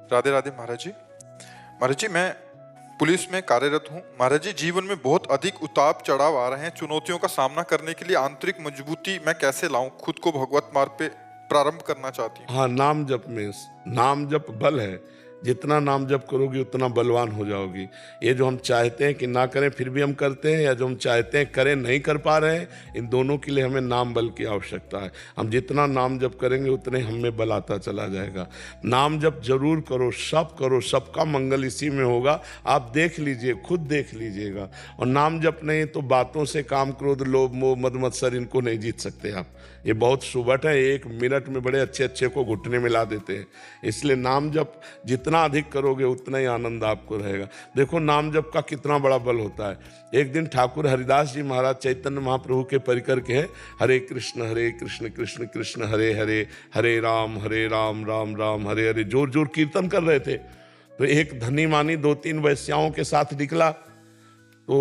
राधे राधे महाराज जी। महाराज जी, मैं पुलिस में कार्यरत हूँ। महाराज जी, जीवन में बहुत अधिक उतार चढ़ाव आ रहे हैं। चुनौतियों का सामना करने के लिए आंतरिक मजबूती मैं कैसे लाऊं? खुद को भगवत मार्ग पे प्रारंभ करना चाहती हूँ। हाँ, नाम जप में नाम जप बल है। जितना नाम जप करोगी उतना बलवान हो जाओगी। ये जो हम चाहते हैं कि ना करें फिर भी हम करते हैं, या जो हम चाहते हैं करें नहीं कर पा रहे हैं, इन दोनों के लिए हमें नाम बल की आवश्यकता है। हम जितना नाम जप करेंगे उतने हम में बल आता चला जाएगा। नाम जप जरूर करो, सबका मंगल इसी में होगा। आप देख लीजिए, खुद देख लीजिएगा। और नाम जप नहीं तो बातों से काम, क्रोध, लोभ, मोह, मद मत्सर इनको नहीं जीत सकते आप। ये बहुत सुबह है, 1 मिनट में बड़े अच्छे अच्छे को घुटने मिला देते हैं। इसलिए नाम जप जितना अधिक करोगे उतना ही आनंद आपको रहेगा। देखो नाम जप का कितना बड़ा बल होता है। एक दिन ठाकुर हरिदास जी महाराज चैतन्य महाप्रभु के परिकर के हैं, हरे कृष्ण कृष्ण कृष्ण हरे हरे, हरे राम राम राम हरे हरे, जोर जोर कीर्तन कर रहे थे। तो एक धनी मानी 2-3 वैश्याओं के साथ निकला। तो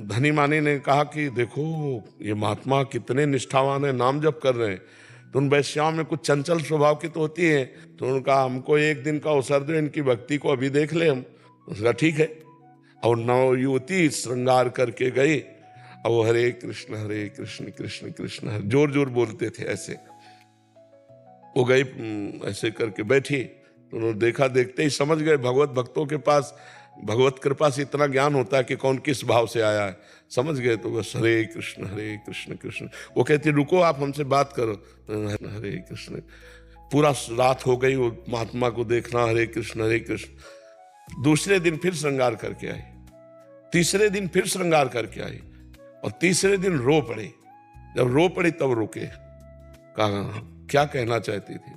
धनी मानी ने कहा कि देखो ये महात्मा कितने निष्ठावान है, नाम जप कर रहे हैं। तो उन वैश्याओं में कुछ चंचल स्वभाव की तो होती है। तो उन्होंने कहा हमको एक दिन का अवसर दो, इनकी भक्ति को अभी देख ले हम। उसका ठीक है। और नव युवती श्रृंगार करके गई, और वो हरे कृष्ण कृष्ण कृष्ण हरे जोर जोर बोलते थे ऐसे। वो गई ऐसे करके बैठी। तो उन्होंने देखा, देखते ही समझ गए। भगवत भक्तों के पास भगवत कृपा से इतना ज्ञान होता है कि कौन किस भाव से आया है, समझ गए। तो बस हरे कृष्ण कृष्ण। वो कहती रुको, आप हमसे बात करो। हरे कृष्ण। पूरा रात हो गई वो महात्मा को देखना, हरे कृष्ण। दूसरे दिन फिर श्रृंगार करके आई, तीसरे दिन फिर श्रृंगार करके आई, और तीसरे दिन रो पड़ी। जब रो पड़ी तब रुके। कहा क्या कहना चाहती थी?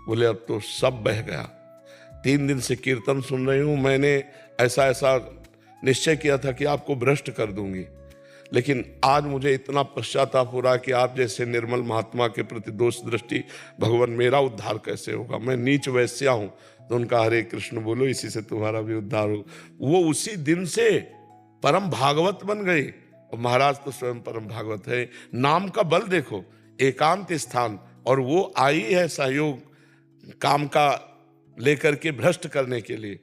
बोले अब तो सब बह गया। 3 दिन से कीर्तन सुन रही हूं, मैंने ऐसा ऐसा निश्चय किया था कि आपको भ्रष्ट कर दूंगी, लेकिन आज मुझे इतना पश्चाताप हो रहा है कि आप जैसे निर्मल महात्मा के प्रति दोष दृष्टि, भगवान मेरा उद्धार कैसे होगा? मैं नीच वैश्या हूं। तो उनका हरे कृष्ण बोलो, इसी से तुम्हारा भी उद्धार हो। वो उसी दिन से परम भागवत बन गई। और महाराज तो स्वयं परम भागवत है। नाम का बल देखो, एकांत स्थान, और वो आई है सहयोग काम का लेकर के भ्रष्ट करने के लिए।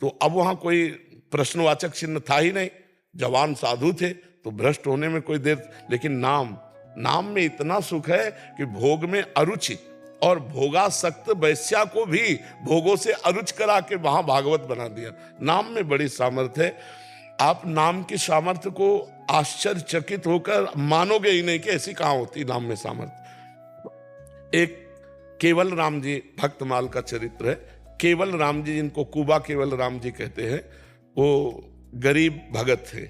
तो अब वहां कोई प्रश्नवाचक चिन्ह था ही नहीं। जवान साधु थे तो भ्रष्ट होने में कोई देर, लेकिन नाम में इतना सुख है कि भोग में अरुचि, और भोगासक्त वैश्या को भी भोगों से अरुच करा के वहां भागवत बना दिया। नाम में बड़ी सामर्थ्य है। आप नाम की सामर्थ्य को आश्चर्यचकित होकर मानोगे ही नहीं कि ऐसी कहां होती नाम में सामर्थ्य। एक केवल राम जी भक्तमाल का चरित्र है। केवल राम जी, जिनको कुबा केवल राम जी कहते हैं, वो गरीब भगत थे।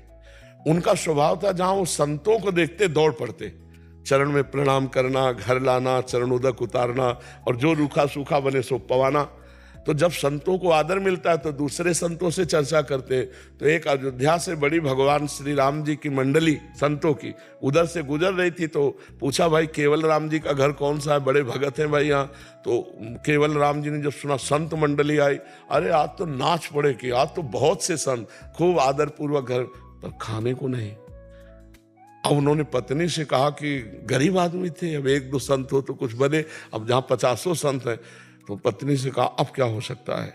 उनका स्वभाव था जहां वो संतों को देखते दौड़ पड़ते, चरण में प्रणाम करना, घर लाना, चरणोदक उतारना, और जो रूखा सूखा बने सो पवाना। तो जब संतों को आदर मिलता है तो दूसरे संतों से चर्चा करते हैं। तो एक अयोध्या से बड़ी भगवान श्री राम जी की मंडली संतों की उधर से गुजर रही थी। तो पूछा भाई केवल राम जी का घर कौन सा है, बड़े भगत हैं भाई यहाँ। तो केवल राम जी ने जब सुना संत मंडली आई, अरे आज तो नाच पड़े कि आज तो बहुत से संत, खूब आदर पूर्वक घर, पर खाने को नहीं। अब उन्होंने पत्नी से कहा कि गरीब आदमी थे, अब 1-2 संत हो तो कुछ बने, अब जहाँ 50 संत हैं। तो पत्नी से कहा अब क्या हो सकता है?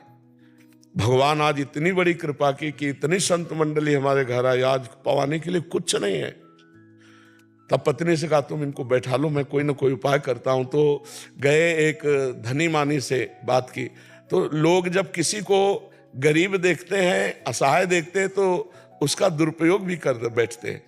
भगवान आज इतनी बड़ी कृपा की कि इतनी संत मंडली हमारे घर आई, आज पवाने के लिए कुछ नहीं है। तब पत्नी से कहा तुम इनको बैठा लो, मैं कोई ना कोई उपाय करता हूं। तो गए, एक धनी मानी से बात की। तो लोग जब किसी को गरीब देखते हैं, असहाय देखते हैं, तो उसका दुरुपयोग भी कर बैठते हैं।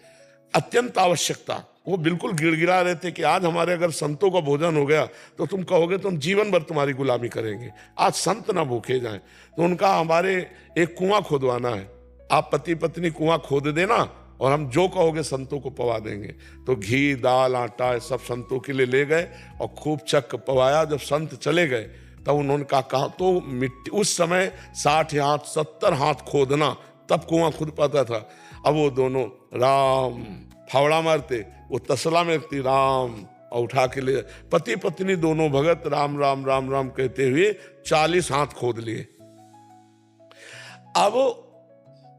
अत्यंत आवश्यकता, वो बिल्कुल गिड़गिड़ा रहे थे कि आज हमारे अगर संतों का भोजन हो गया तो तुम कहोगे तुम जीवन भर तुम्हारी गुलामी करेंगे, आज संत ना भूखे जाएं। तो उनका हमारे एक कुआं खोदवाना है, आप पति पत्नी कुआं खोद देना और हम जो कहोगे संतों को पवा देंगे। तो घी, दाल, आटा सब संतों के लिए ले गए और खूब चक पवाया। जब संत चले गए तब उन्होंने कहा तो मिट्टी, उस समय 60 हाथ 70 हाथ खोदना तब कुआं खुद पाता था। अब वो दोनों राम फावड़ा मारते, वो तसला में रखती राम, और उठा के ले, पति पत्नी दोनों भगत राम राम राम राम कहते हुए 40 हाथ खोद लिए। अब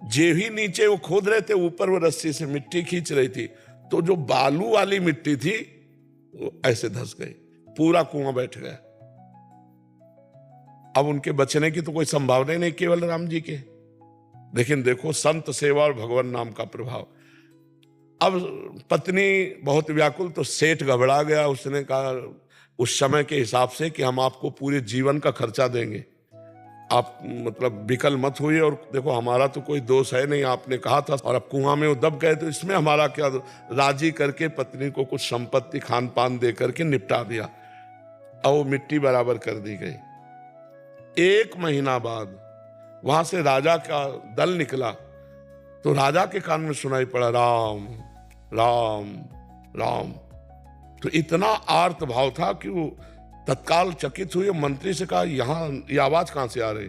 जे ही नीचे वो खोद रहे थे, ऊपर वो रस्सी से मिट्टी खींच रही थी, तो जो बालू वाली मिट्टी थी वो ऐसे धंस गई, पूरा कुआं बैठ गया। अब उनके बचने की तो कोई संभावना ही नहीं केवल राम जी के। लेकिन देखो संत सेवा और भगवान नाम का प्रभाव। अब पत्नी बहुत व्याकुल, तो सेठ घबरा गया। उसने कहा उस समय के हिसाब से कि हम आपको पूरे जीवन का खर्चा देंगे, आप मतलब विकल मत हुई, और देखो हमारा तो कोई दोष है नहीं, आपने कहा था, और अब कुआं में वो दब गए तो इसमें हमारा क्या। राजी करके पत्नी को कुछ संपत्ति खान पान दे करके निपटा दिया, और वो मिट्टी बराबर कर दी गई। 1 महीना बाद वहां से राजा का दल निकला, तो राजा के कान में सुनाई पड़ा राम राम राम। तो इतना आर्त भाव था कि वो तत्काल चकित हुए, मंत्री से कहा यहाँ ये आवाज कहाँ से आ रही।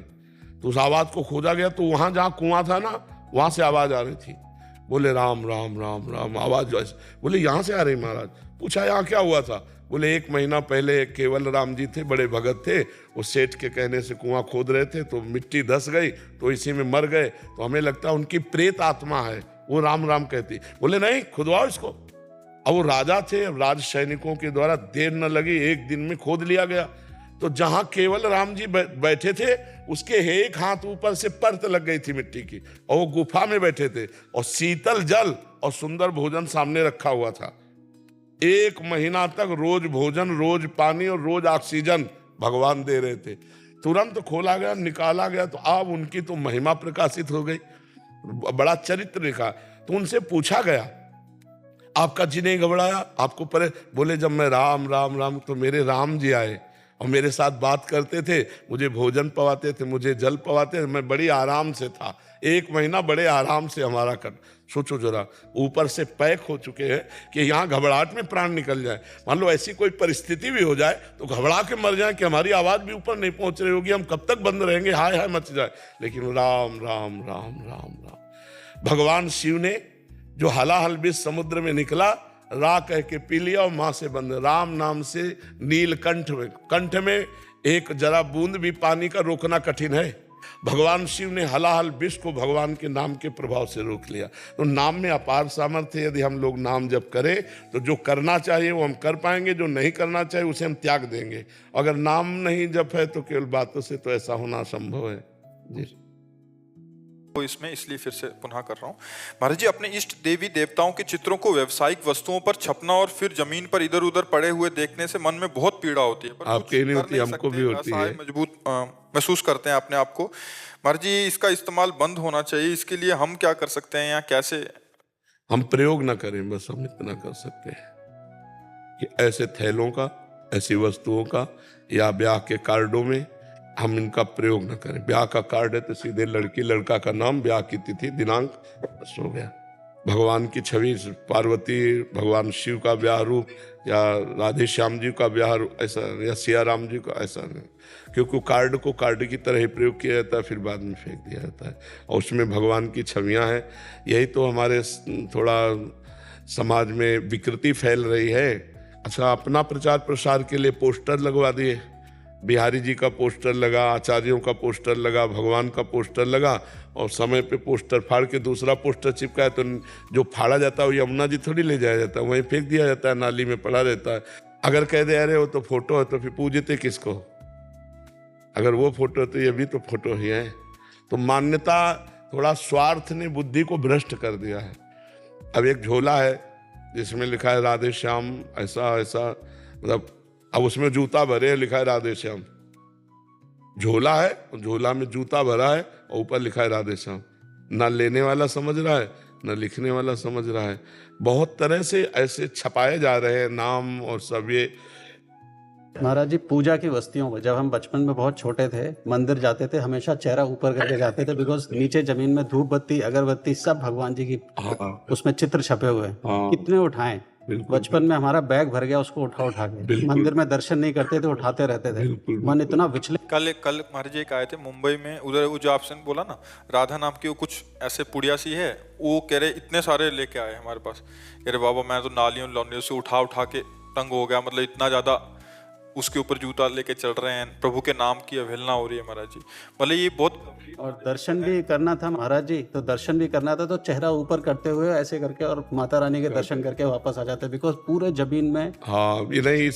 तो उस आवाज को खोजा गया, तो वहां जहाँ कुआं था ना, वहां से आवाज आ रही थी। बोले राम राम राम राम आवाज। बोले यहाँ से आ रही महाराज। पूछा यहाँ क्या हुआ था। बोले 1 महीना पहले केवल राम जी थे, बड़े भगत थे, वो सेठ के कहने से कुआं खोद रहे थे, तो मिट्टी धस गई, तो इसी में मर गए, तो हमें लगता है उनकी प्रेत आत्मा है, वो राम राम कहती। बोले नहीं, खुदवाओ इसको। अब वो राजा थे, अब राज सैनिकों के द्वारा देर न लगी, 1 दिन में खोद लिया गया। तो जहां केवल राम जी बैठे थे, उसके एक हाथ ऊपर से परत लग गई थी मिट्टी की, और वो गुफा में बैठे थे, और शीतल जल और सुंदर भोजन सामने रखा हुआ था। 1 महीना तक रोज भोजन, रोज पानी और रोज ऑक्सीजन भगवान दे रहे थे। तुरंत खोला गया, निकाला गया, तो अब उनकी तो महिमा प्रकाशित हो गई, बड़ा चरित्र लिखा। तो उनसे पूछा गया आपका जी नहीं घबराया, आपको परे। बोले जब मैं राम राम राम, तो मेरे राम जी आए और मेरे साथ बात करते थे, मुझे भोजन पवाते थे, मुझे जल पवाते थे, मैं बड़ी आराम से था। 1 महीना बड़े आराम से हमारा कर। सोचो जरा, ऊपर से पैक हो चुके हैं कि यहाँ घबराहट में प्राण निकल जाए। मान लो ऐसी कोई परिस्थिति भी हो जाए तो घबरा के मर जाए कि हमारी आवाज भी ऊपर नहीं पहुंच रही होगी, हम कब तक बंद रहेंगे, हाय हाय मच जाए। लेकिन राम राम राम राम राम। भगवान शिव ने जो हलाहल विष समुद्र में निकला, रा कह के पी लिया और मां से बंद। राम नाम से नीलकंठ में, कंठ में एक जरा बूंद भी पानी का रोकना कठिन है। भगवान शिव ने हलाहल विष को भगवान के नाम के प्रभाव से रोक लिया। तो नाम में अपार सामर्थ्य, यदि हम लोग नाम जप करें तो जो करना चाहिए वो हम कर पाएंगे, जो नहीं करना चाहिए उसे हम त्याग देंगे। अगर नाम नहीं जप है तो केवल बातों से तो ऐसा होना संभव है जी। तो इसमें इसलिए फिर से पुनः कर रहा हूँ। महाराज जी, अपने इष्ट देवी देवताओं के चित्रों को व्यावसायिक वस्तुओं पर छपना और फिर जमीन पर इधर उधर पड़े हुए देखने से मन में बहुत पीड़ा होती है। पर आपके नहीं होती, हमको भी होती है। मजबूत महसूस करते हैं अपने आप को। महाराज जी, इसका इस्तेमाल बंद होना चाहिए, इसके लिए हम क्या कर सकते हैं या कैसे? हम प्रयोग ना करें, बस हम इतना कर सकते हैं कि ऐसे थैलों का, ऐसी वस्तुओं का या ब्याह के कार्डों में हम इनका प्रयोग न करें। ब्याह का कार्ड है तो सीधे लड़की लड़का का नाम, ब्याह की तिथि दिनांक, बस हो गया। भगवान की छवि, पार्वती भगवान शिव का ब्याह रूप, या राधे श्याम जी का ब्याह रूप, ऐसा, या सिया राम जी का, ऐसा नहीं। क्योंकि कार्ड को कार्ड की तरह ही प्रयोग किया जाता है, फिर बाद में फेंक दिया जाता है, और उसमें भगवान की छवियाँ हैं। यही तो हमारे थोड़ा समाज में विकृति फैल रही है। अच्छा, अपना प्रचार प्रसार के लिए पोस्टर लगवा दिए, बिहारी जी का पोस्टर लगा, आचार्यों का पोस्टर लगा, भगवान का पोस्टर लगा, और समय पे पोस्टर फाड़ के दूसरा पोस्टर चिपकाया, तो जो फाड़ा जाता है वो यमुना जी थोड़ी ले जाया जाता है, वहीं फेंक दिया जाता है, नाली में पड़ा रहता है। अगर कह दे अरे वो तो फोटो है, तो फिर पूजते किसको? अगर वो फोटो है तो ये भी तो फोटो ही है। तो मान्यता, थोड़ा स्वार्थ ने बुद्धि को भ्रष्ट कर दिया है। अब एक झोला है जिसमें लिखा है राधे श्याम, ऐसा ऐसा, मतलब अब उसमें जूता भरे, लिखा है राधे श्याम। झोला है, झोला में जूता भरा है और ऊपर लिखा है राधे श्याम। ना लेने वाला समझ रहा है, ना लिखने वाला समझ रहा है। बहुत तरह से ऐसे छपाए जा रहे हैं नाम और सब। ये महाराज जी, पूजा की वस्तुओं को जब हम बचपन में बहुत छोटे थे, मंदिर जाते थे, हमेशा चेहरा ऊपर करके जाते थे, बिकॉज नीचे जमीन में धूप बत्ती, अगरबत्ती, सब भगवान जी की उसमें चित्र छपे हुए हैं। कितने उठाएं, बचपन में हमारा बैग भर गया उसको उठा उठा के। मंदिर में दर्शन नहीं करते थे, उठाते रहते थे, मन इतना विचलित। कल महाराज जी एक आए थे मुंबई में, उधर वो जो आपने बोला ना राधा नाम की, वो कुछ ऐसे पुड़िया सी है, वो कह रहे इतने सारे लेके आए हमारे पास। कह रहे बाबा मैं तो नालियों लौनियों से उठा उठा के तंग हो गया, मतलब इतना ज्यादा उसके ऊपर जूता लेके चल रहे हैं, प्रभु के नाम की अवहेलना हो रही है महाराज जी। मतलब ये बहुत। और दर्शन भी करना था महाराज जी, तो दर्शन भी करना था तो चेहरा ऊपर करते हुए ऐसे करके और माता रानी के दर्शन करके वापस आ जाते, बिकॉज पूरे जमीन में। हाँ, ये नहीं,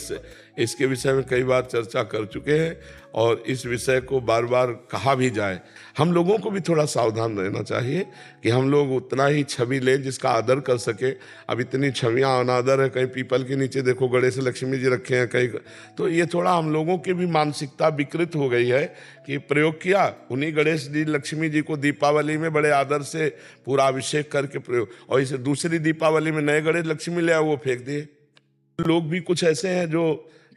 इसके विषय में कई बार चर्चा कर चुके हैं। और इस विषय को बार बार कहा भी जाए। हम लोगों को भी थोड़ा सावधान रहना चाहिए कि हम लोग उतना ही छवि लें जिसका आदर कर सके। अब इतनी छवियाँ अनादर है, कहीं पीपल के नीचे देखो गणेश लक्ष्मी जी रखे हैं कहीं, तो ये थोड़ा हम लोगों की भी मानसिकता विकृत हो गई है कि प्रयोग किया, उन्हीं गणेश जी लक्ष्मी जी को दीपावली में बड़े आदर से पूरा अभिषेक करके प्रयोग, और इसे दूसरी दीपावली में नए गणेश लक्ष्मी ले आए वो फेंक दिए। लोग भी कुछ ऐसे हैं जो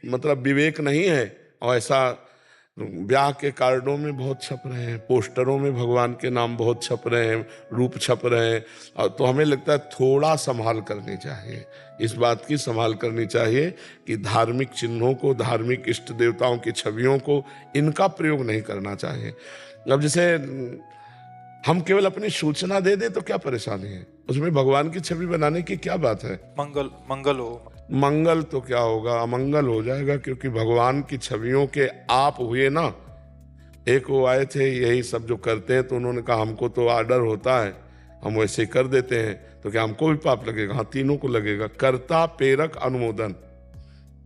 मतलब विवेक नहीं है और ऐसा ब्याह के कार्डों में बहुत छप रहे हैं, पोस्टरों में भगवान के नाम बहुत छप रहे हैं, रूप छप रहे हैं। और तो हमें लगता है थोड़ा संभाल करनी चाहिए, इस बात की संभाल करनी चाहिए कि धार्मिक चिन्हों को, धार्मिक इष्ट देवताओं की छवियों को, इनका प्रयोग नहीं करना चाहिए। अब जैसे हम केवल अपनी सूचना दे दें तो क्या परेशानी है, उसमें भगवान की छवि बनाने की क्या बात है। मंगल मंगल हो, मंगल तो क्या होगा, अमंगल हो जाएगा, क्योंकि भगवान की छवियों के आप हुए ना। एक वो आए थे यही सब जो करते हैं, तो उन्होंने कहा हमको तो आर्डर होता है, हम वैसे ही कर देते हैं, तो क्या हमको भी पाप लगेगा? हाँ, तीनों को लगेगा। कर्ता, प्रेरक, अनुमोदन।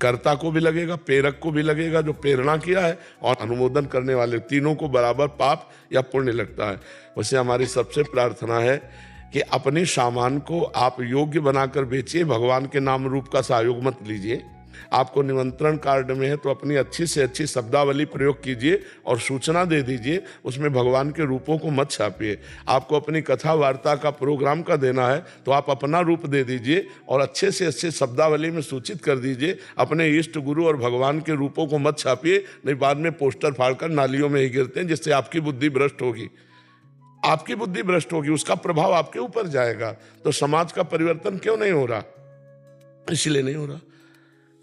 कर्ता को भी लगेगा, प्रेरक को भी लगेगा जो प्रेरणा किया है, और अनुमोदन करने वाले, तीनों को बराबर पाप या पुण्य लगता है। वैसे हमारी सबसे प्रार्थना है कि अपने सामान को आप योग्य बनाकर बेचिए, भगवान के नाम रूप का सहयोग मत लीजिए। आपको निमंत्रण कार्ड में है तो अपनी अच्छी से अच्छी शब्दावली प्रयोग कीजिए और सूचना दे दीजिए, उसमें भगवान के रूपों को मत छापिए। आपको अपनी कथा वार्ता का प्रोग्राम का देना है तो आप अपना रूप दे दीजिए और अच्छे से अच्छे शब्दावली में सूचित कर दीजिए। अपने इष्ट गुरु और भगवान के रूपों को मत छापिए, नहीं बाद में पोस्टर फाड़कर नालियों में ही गिरते हैं, जिससे आपकी बुद्धि भ्रष्ट होगी, आपकी बुद्धि भ्रष्ट होगी, उसका प्रभाव आपके ऊपर जाएगा। तो समाज का परिवर्तन क्यों नहीं हो रहा? इसलिए नहीं हो रहा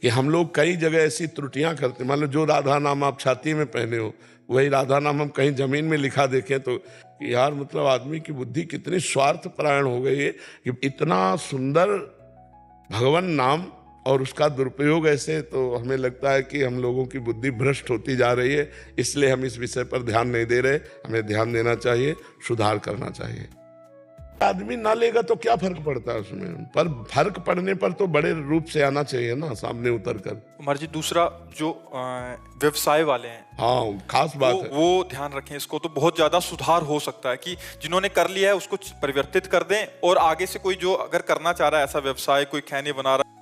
कि हम लोग कई जगह ऐसी त्रुटियां करते। मान लो जो राधा नाम आप छाती में पहने हो, वही राधा नाम हम कहीं जमीन में लिखा देखें तो यार मतलब आदमी की बुद्धि कितनी स्वार्थ परायण हो गई है कि इतना सुंदर भगवान नाम और उसका दुरुपयोग ऐसे। तो हमें लगता है कि हम लोगों की बुद्धि भ्रष्ट होती जा रही है, इसलिए हम इस विषय पर ध्यान नहीं दे रहे। हमें ध्यान देना चाहिए, सुधार करना चाहिए। आदमी ना लेगा तो क्या फर्क पड़ता है उसमें, पर फर्क पड़ने पर तो बड़े रूप से आना चाहिए ना, सामने उतर कर। कुमार जी, दूसरा जो व्यवसाय वाले हैं, हाँ, खास बात है, वो ध्यान रखें, इसको तो बहुत ज्यादा सुधार हो सकता है कि जिन्होंने कर लिया है उसको परिवर्तित कर दें, और आगे से कोई जो अगर करना चाह रहा है ऐसा व्यवसाय, कोई खैनी बना रहा है